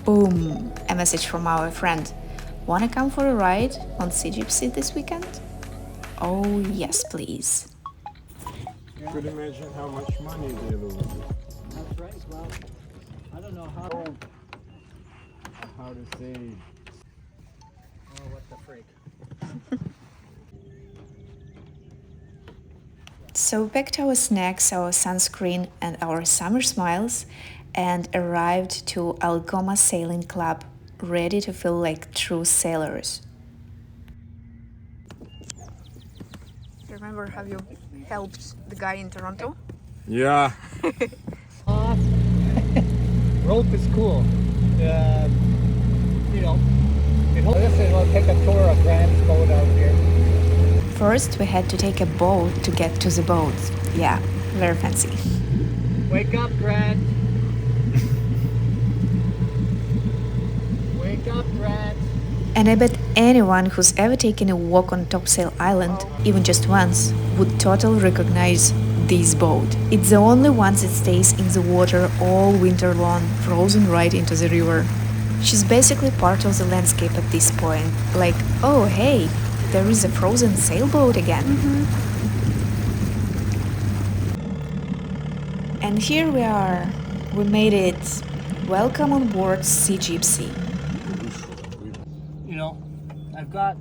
Boom! A message from our friend. Wanna come for a ride on Sea Gypsy this weekend? Oh, yes, please. You could imagine how much money they lose. That's right. Well, I don't know how to say. Oh, what the freak. So we packed our snacks, our sunscreen and our summer smiles and arrived to Algoma Sailing Club, ready to feel like true sailors. Remember how you helped the guy in Toronto? Yeah. Rope is cool. You know, listen, we'll take a tour of Grant's boat out here. First, we had to take a boat to get to the boat. Yeah, very fancy. Wake up, Grant. Wake up, Grant. And I bet anyone who's ever taken a walk on Topsail Island, even just once, would totally recognize this boat. It's the only one that stays in the water all winter long, frozen right into the river. She's basically part of the landscape at this point. Like, oh hey, there is a frozen sailboat again. And here we are. We made it. Welcome on board Sea Gypsy. You know, I've got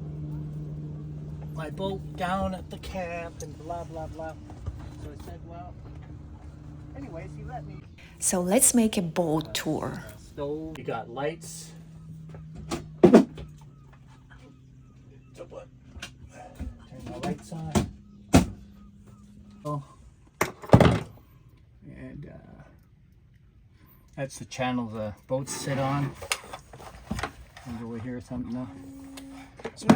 my boat down at the camp and blah, blah, blah. So I said, well, anyways, he let me. So let's make a boat tour. Stove, you got lights. So what? Turn the lights on. Oh. And that's the channel the boats sit on. And over here something now. You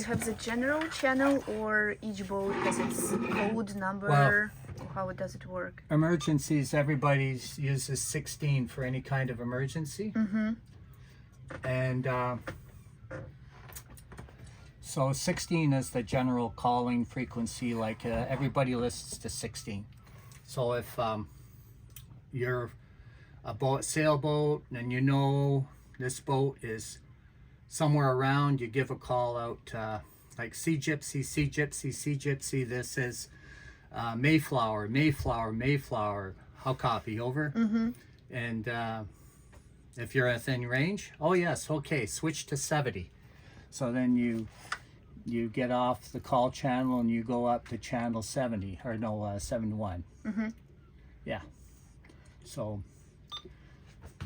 have the general channel, or each boat has its code number? Or how does it work? Emergencies, everybody uses 16 for any kind of emergency. And so 16 is the general calling frequency, like everybody lists to 16. So if you're a sailboat and you know this boat is somewhere around, you give a call out like Sea Gypsy, Sea Gypsy, Sea Gypsy. This is Mayflower, Mayflower, Mayflower. How copy? Over. And if you're within range, oh yes, okay, switch to 70. So then you get off the call channel and you go up to channel 70 or no 71. Yeah. So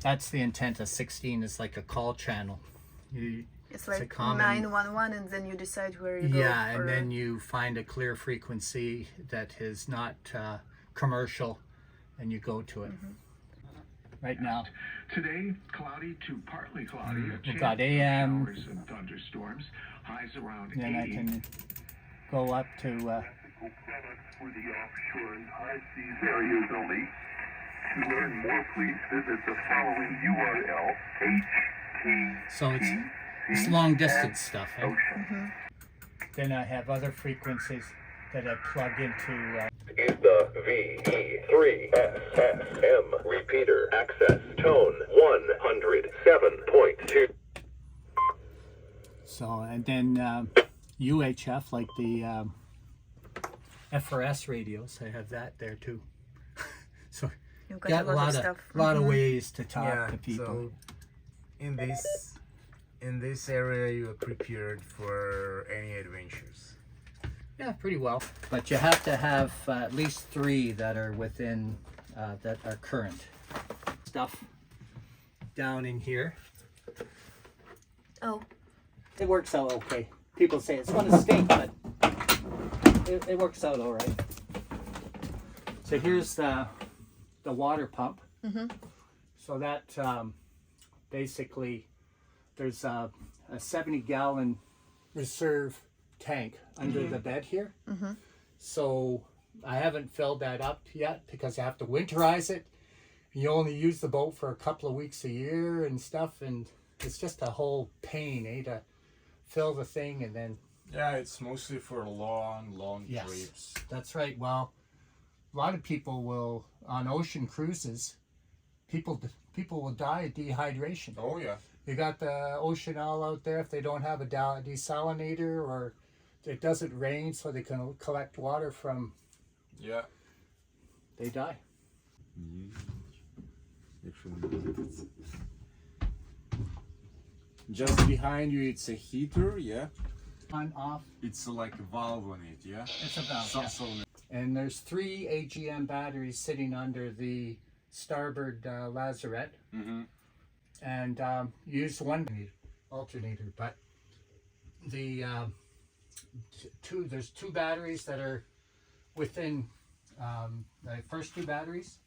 that's the intent of 16 is like a call channel. It's like 911, and then you decide where you go. Yeah, and then you find a clear frequency that is not commercial, and you go to it. Right now. Today, cloudy to partly cloudy. We've got AM. Showers and thunderstorms. Highs around Then 80. I can go up to. For the offshore and high seas areas only. To learn more, please visit the following URL: So it's long distance stuff. Eh? Then I have other frequencies that I plug into. Is the VE3SSM repeater access tone 107.2. So and then UHF, like the FRS radios, I have that there too. So You've got a lot of ways to talk to people. So in this area you are prepared for any adventures. Yeah, pretty well. But you have to have at least 3 that are within, that are current. Stuff down in here. Oh. It works out okay. People say it's going to stink, but it works out all right. So here's the water pump. So that basically there's a 70-gallon reserve tank under the bed here. So I haven't filled that up yet because I have to winterize it. You only use the boat for a couple of weeks a year and stuff, and it's just a whole pain, to fill the thing and then. Yeah, it's mostly for long trips. That's right. Well, a lot of people will on ocean cruises. People people will die of dehydration. Oh yeah. You got the ocean owl out there, if they don't have a desalinator or it doesn't rain so they can collect water from, Yeah. they die. Just behind you, it's a heater. Yeah. On, off, It's like a valve on it. Yeah. it's a valve. So, Yeah. so And there's 3 AGM batteries sitting under the starboard lazarette. And use one alternator, but the there's 2 batteries that are within the first 2 batteries.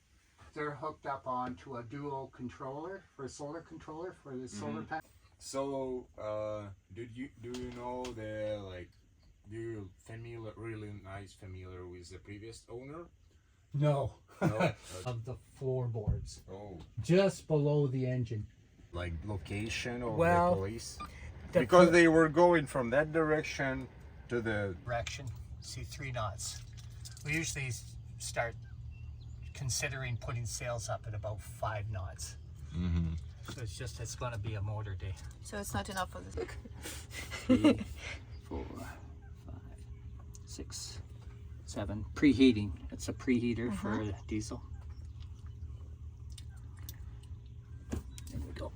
They're hooked up onto a dual controller for a solar controller for the solar panel. So, do you know the do you really familiar with the previous owner? No, No. of the floorboards, Oh, just below the engine. like location of Well, the police? because they were going from that direction to the. Direction, see 3 knots. We usually start considering putting sails up at about 5 knots. So it's going to be a motor day. So it's not enough for this. 3, 4, 5, 6, 7. Preheating. It's a preheater for diesel. There we go.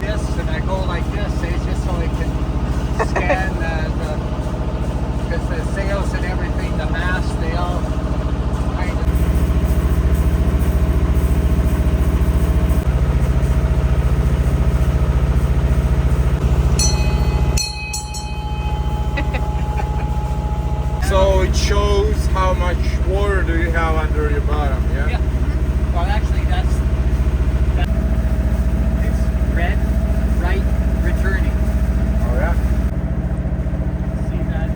This and I go like this, it's just so I can scan because the sails and everything, the mast, they all kind of. So it shows how much water do you have under your bottom. Yeah. Yeah. Well, actually, it's red, right, returning. Oh yeah. See that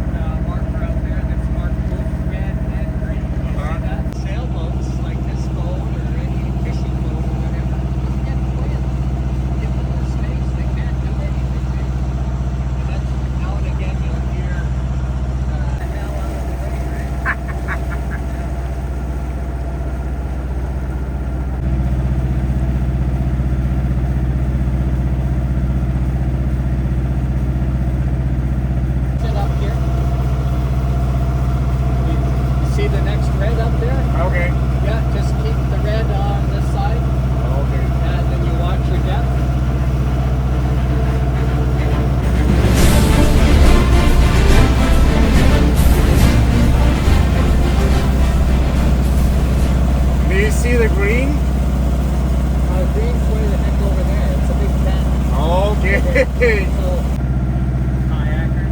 marker out there that's marked both red and green? You see that? Sailboats like this boat or any fishing boat or whatever, you get wind. Give them more space, they can't do anything. And that's now and again you'll hear the hell out of the way, right? Sit up here. You see the next red up there? Okay. Yeah, just keep the red on this side, Okay. and then you watch your depth. Do you see the green? Green's way the heck over there. It's a big tent. Okay. So, kayaker.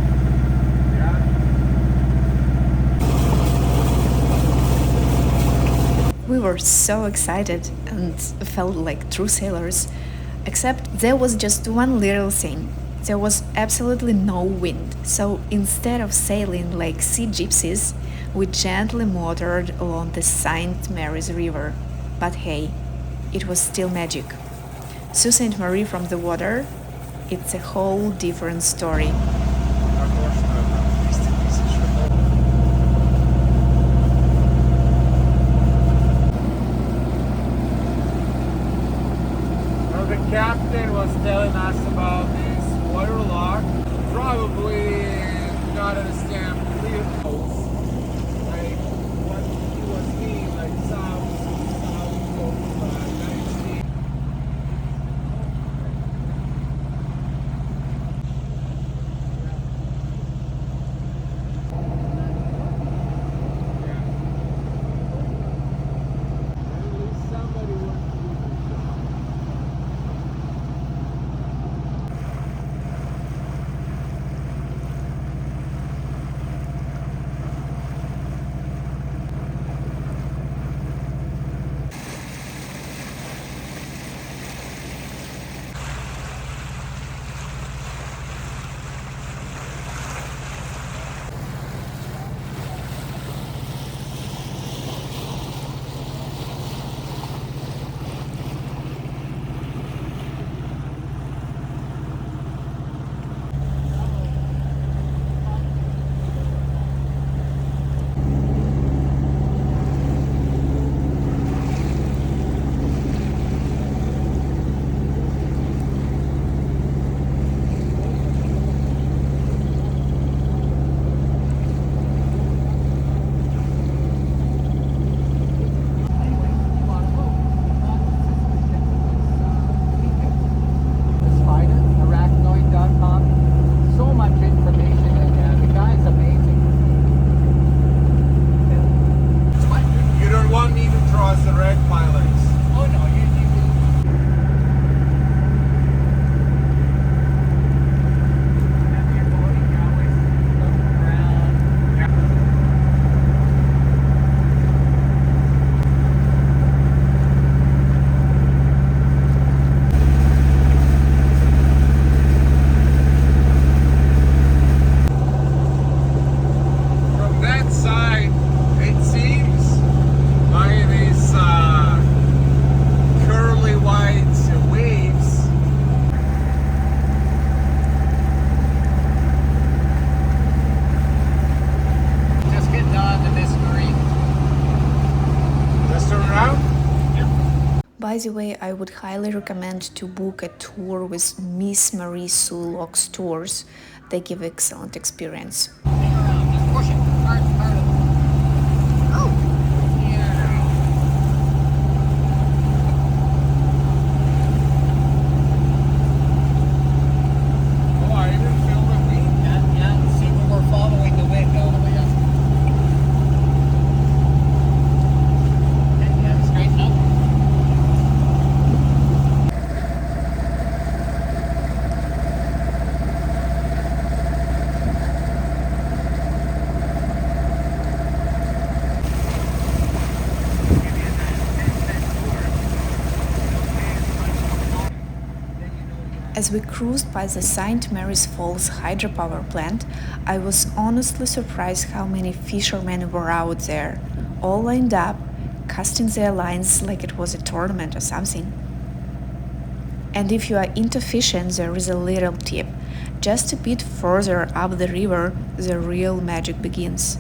We were so excited and felt like true sailors. Except there was just one little thing. There was absolutely no wind. So instead of sailing like sea gypsies, we gently motored along the Saint Mary's River. But hey, it was still magic. Sault Ste Marie from the water, it's a whole different story. Well, the captain was telling us about this waterlock. Probably not understand clear coast. Like what he was meaning, like south of United States. At least somebody wants to do this job. By the way, I would highly recommend to book a tour with Miss Marie Sue Locke's tours. They give excellent experience. As we cruised by the St. Mary's Falls hydropower plant, I was honestly surprised how many fishermen were out there, all lined up, casting their lines like it was a tournament or something. And if you are into fishing, there is a little tip. Just a bit further up the river, the real magic begins.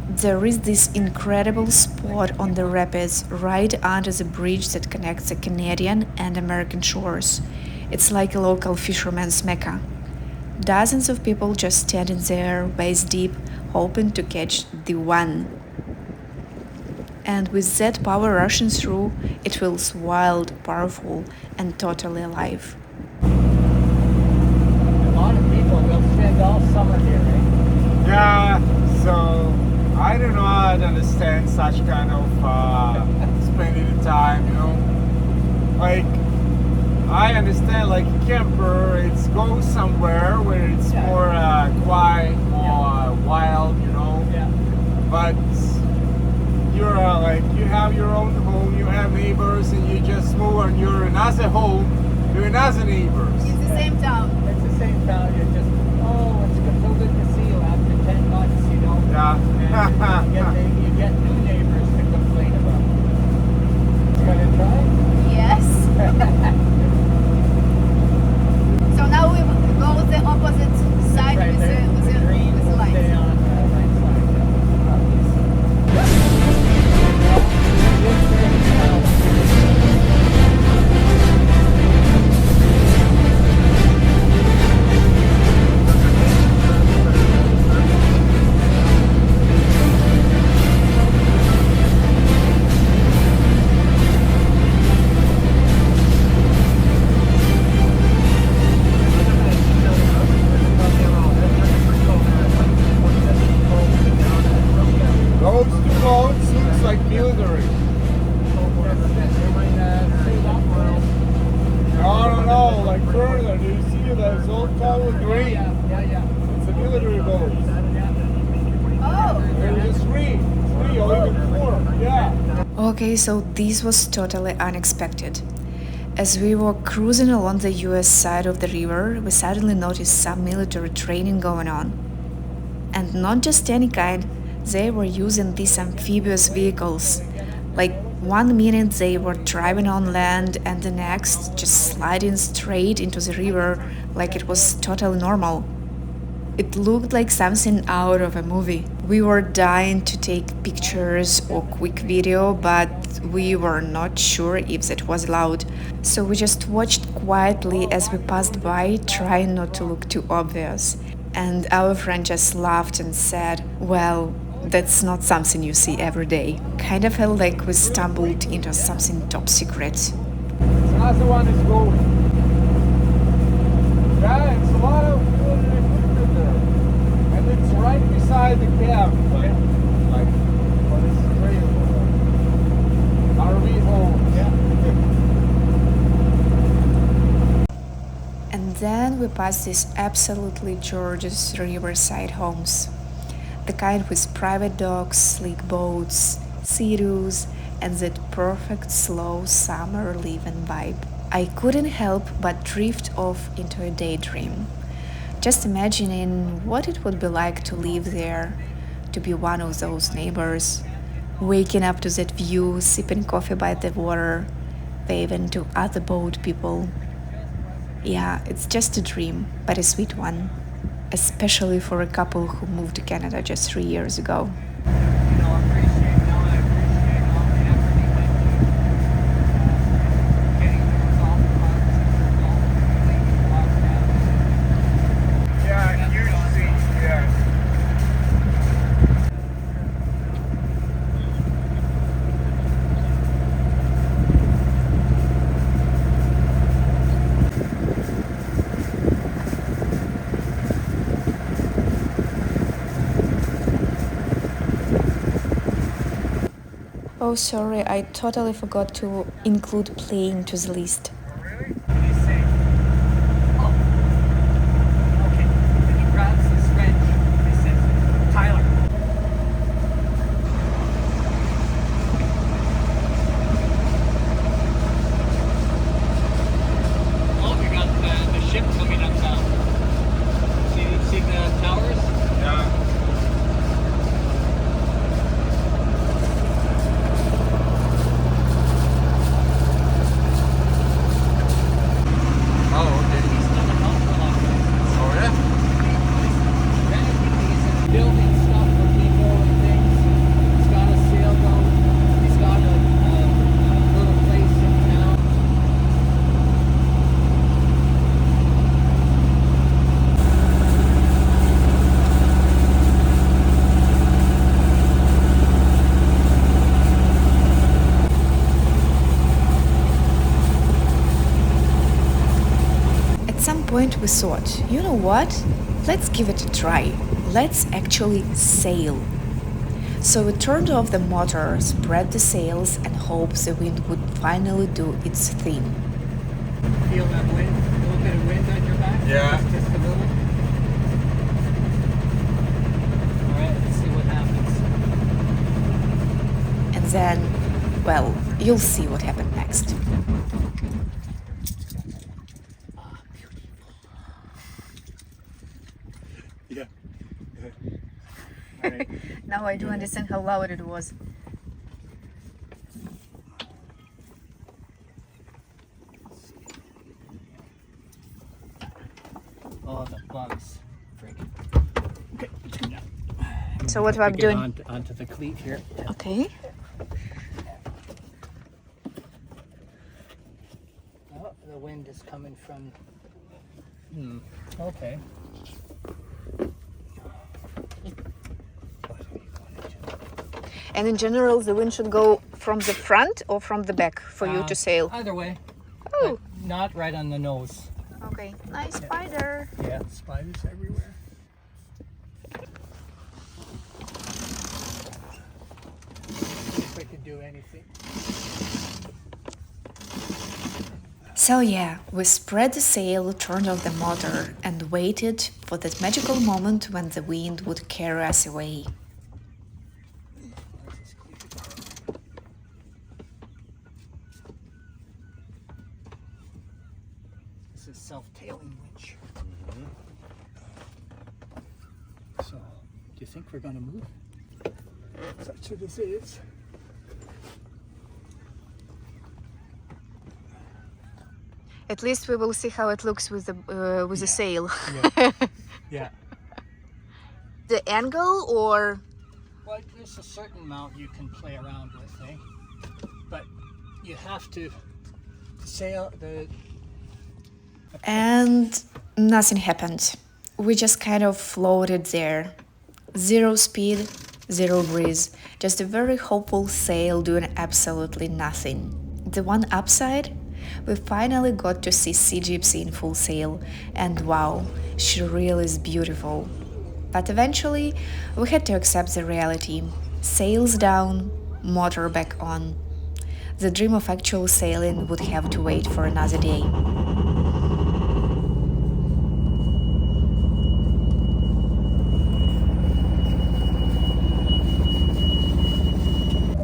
There is this incredible spot on the rapids right under the bridge that connects the Canadian and American shores. It's like a local fisherman's Mecca. Dozens of people just standing there, waist deep, hoping to catch the one. And with that power rushing through, it feels wild, powerful, and totally alive. A lot of people will spend all summer here, right? Yeah, so I don't know how to understand such kind of spending the time, you know. Like, I understand, like a camper, it's go somewhere where it's more quiet, more wild, you know. Yeah. But you're like, you have your own home, you have neighbors, and you just move on your another home to another neighbors. It's the same town. It's the same town. You're just, it's so good to see you after 10 months, you know. Yeah. And you get new neighbors to complain about. You gonna try? Yes. So now we go the opposite side Right with there. the green with the will light. stay on the right Those two boats looks like military. I don't know, like further, do you see those old color green? Yeah. It's a military boat. Oh, There's three or even four, yeah. Okay, so this was totally unexpected. As we were cruising along the US side of the river, we suddenly noticed some military training going on. And not just any kind, they were using these amphibious vehicles. Like 1 minute they were driving on land and the next just sliding straight into the river like it was totally normal. It looked like something out of a movie. We were dying to take pictures or quick video, but we were not sure if that was allowed. So we just watched quietly as we passed by, trying not to look too obvious. And our friend just laughed and said, well, that's not something you see every day. Kind of felt like we stumbled into something top secret. Another one is going. Yeah, it's a lot of military equipment there. And it's right beside the cab, like what is it? RV home. And then we passed these absolutely gorgeous riverside homes. The kind with private docks, sleek boats, sea-doos, and that perfect slow summer living vibe. I couldn't help but drift off into a daydream, just imagining what it would be like to live there, to be one of those neighbors, waking up to that view, sipping coffee by the water, waving to other boat people. Yeah, it's just a dream, but a sweet one, especially for a couple who moved to Canada just 3 years ago. I appreciate all the effort you went through. Oh, sorry, I totally forgot to include playing to the list. Really? He's safe. Oh. Okay. And he grabs his wrench. He says, Tyler. Oh, we got the ship coming up now. See the towers? Yeah. Oh, okay. He's done it out for a long time. Oh, yeah? He's building stuff for people and things. He's got a sailboat. He's got a little place in town. At some point we thought, you know what? Let's give it a try. Let's actually sail. So we turned off the motor, spread the sails, and hoped the wind would finally do its thing. Feel that wind? A little bit of wind on your back? Yeah. Just a little. Alright, let's see what happens. And then, well, you'll see what happened next. Yeah. Alright. Now I do understand how loud it was. Oh, the bugs. Freaking. Okay, turn down. So what Have I'm to get doing? onto the cleat here. Okay. Oh, the wind is coming from. Okay. And in general, the wind should go from the front or from the back for you to sail. Either way. Oh, But not right on the nose. okay. Nice spider. Yeah, spiders everywhere. See if I can do anything. So yeah, we spread the sail, turned off the motor, and waited for that magical moment when the wind would carry us away. This is self-tailing winch. So, do you think we're going to move? Such as this is. At least we will see how it looks with the sail. Yeah. Yeah. The angle or Well, there's a certain amount you can play around with, eh? But you have to sail the. and nothing happened. We just kind of floated there. Zero speed, zero breeze, just a very hopeful sail doing absolutely nothing. The one upside, we finally got to see Sea Gypsy in full sail, and wow, she really is beautiful. But eventually, we had to accept the reality. Sails down, motor back on. The dream of actual sailing would have to wait for another day.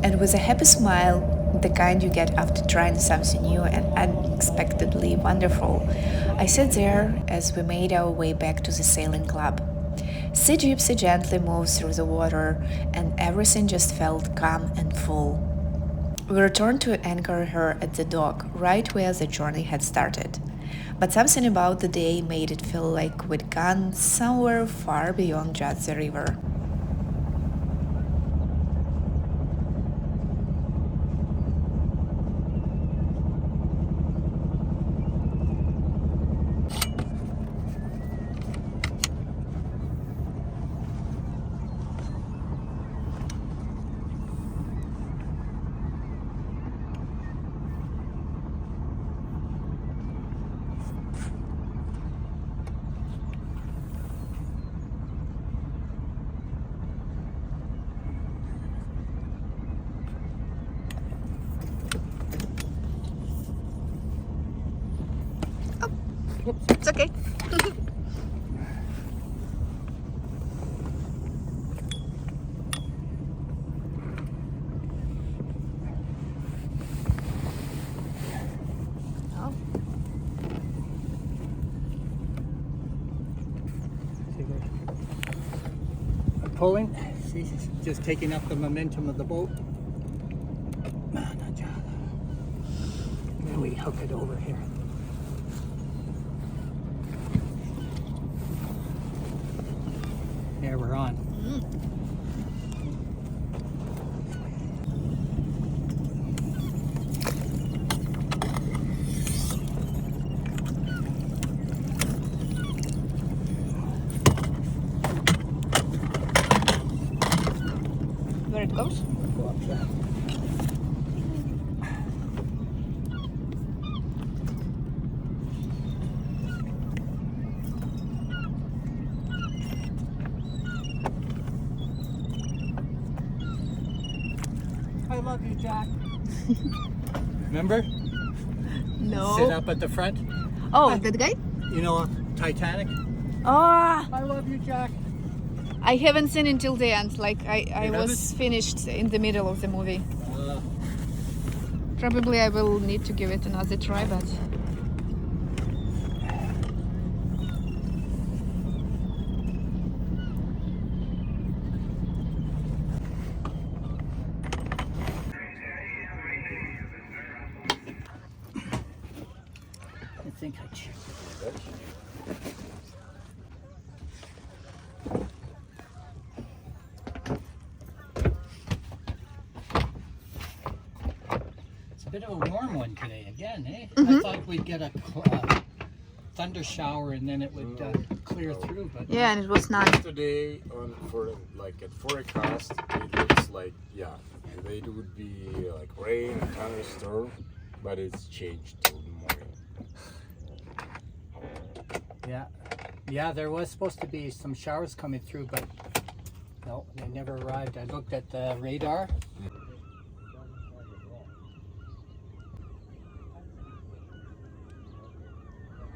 And with a happy smile, the kind you get after trying something new and unexpectedly wonderful, I sat there as we made our way back to the sailing club. Sea Gypsy gently moved through the water, and everything just felt calm and full. We returned to anchor her at the dock, right where the journey had started. But something about the day made it feel like we'd gone somewhere far beyond just the river. It's okay. Oh, See, we're pulling. See, it's just taking up the momentum of the boat. Then we hook it over here. There, we're on. where it goes? Go up there. I love you, Jack. Remember? No. Sit up at the front. Oh, that guy? You know, Titanic. Oh, I love you, Jack. I haven't seen until the end. Like I You was finished in the middle of the movie. Uh, Probably I will need to give it another try, but I think I checked it. It's a bit of a warm one today again, eh? I thought we'd get a thunder shower and then it would clear through, but yeah, and it was not. Yesterday on for like at forecast, it looks like today it would be like rain and thunderstorm, but it's changed till the morning. yeah, there was supposed to be some showers coming through, but no, they never arrived. I looked at the radar.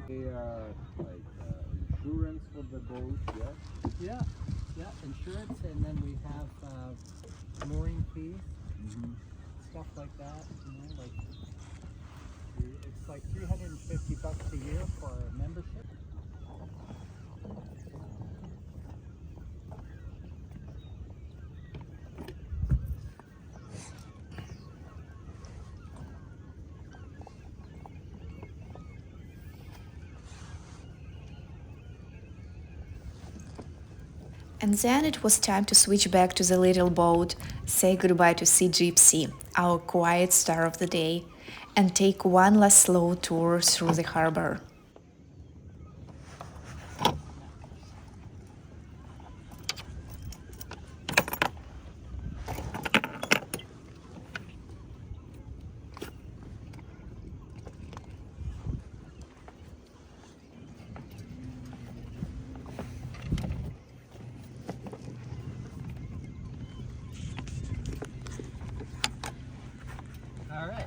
Like insurance for the boat, Yeah, insurance, and then we have mooring fees, stuff like that. You know, like it's like $350 a year for a membership. And then it was time to switch back to the little boat, say goodbye to Sea Gypsy, our quiet star of the day, and take one last slow tour through the harbor. All right.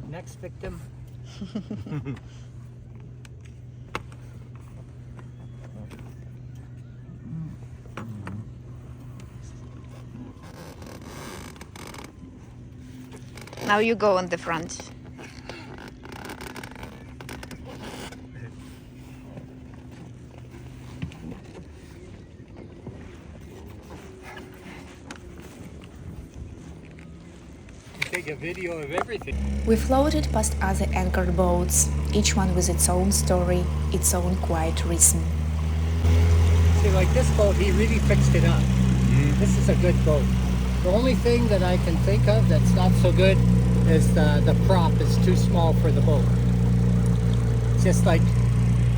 Next victim. Now you go on the front. Take a video of everything. We floated past other anchored boats, each one with its own story, its own quiet rhythm. See, like this boat, he really fixed it up. This is a good boat. The only thing that I can think of that's not so good is the prop is too small for the boat. It's just like,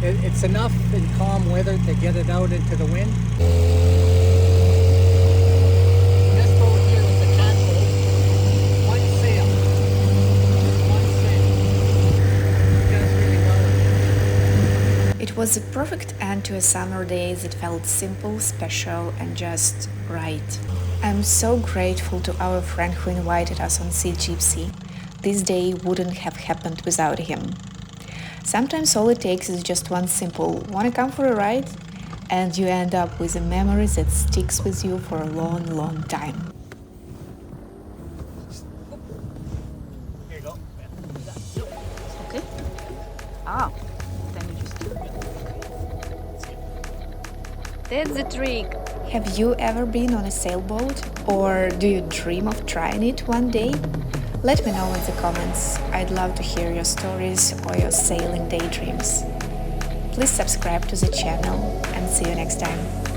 it's enough in calm weather to get it out into the wind. This boat here with the catboat, one sail. One sail. It does really well. It was the perfect end to a summer day that felt simple, special, and just right. I'm so grateful to our friend who invited us on Sea Gypsy. this day wouldn't have happened without him. Sometimes all it takes is just one simple "wanna come for a ride?" and you end up with a memory that sticks with you for a long, long time. Here you go. Okay. Ah, then you just... That's the trick. Have you ever been on a sailboat? Or do you dream of trying it one day? Let me know in the comments. I'd love to hear your stories or your sailing daydreams. Please subscribe to the channel and see you next time.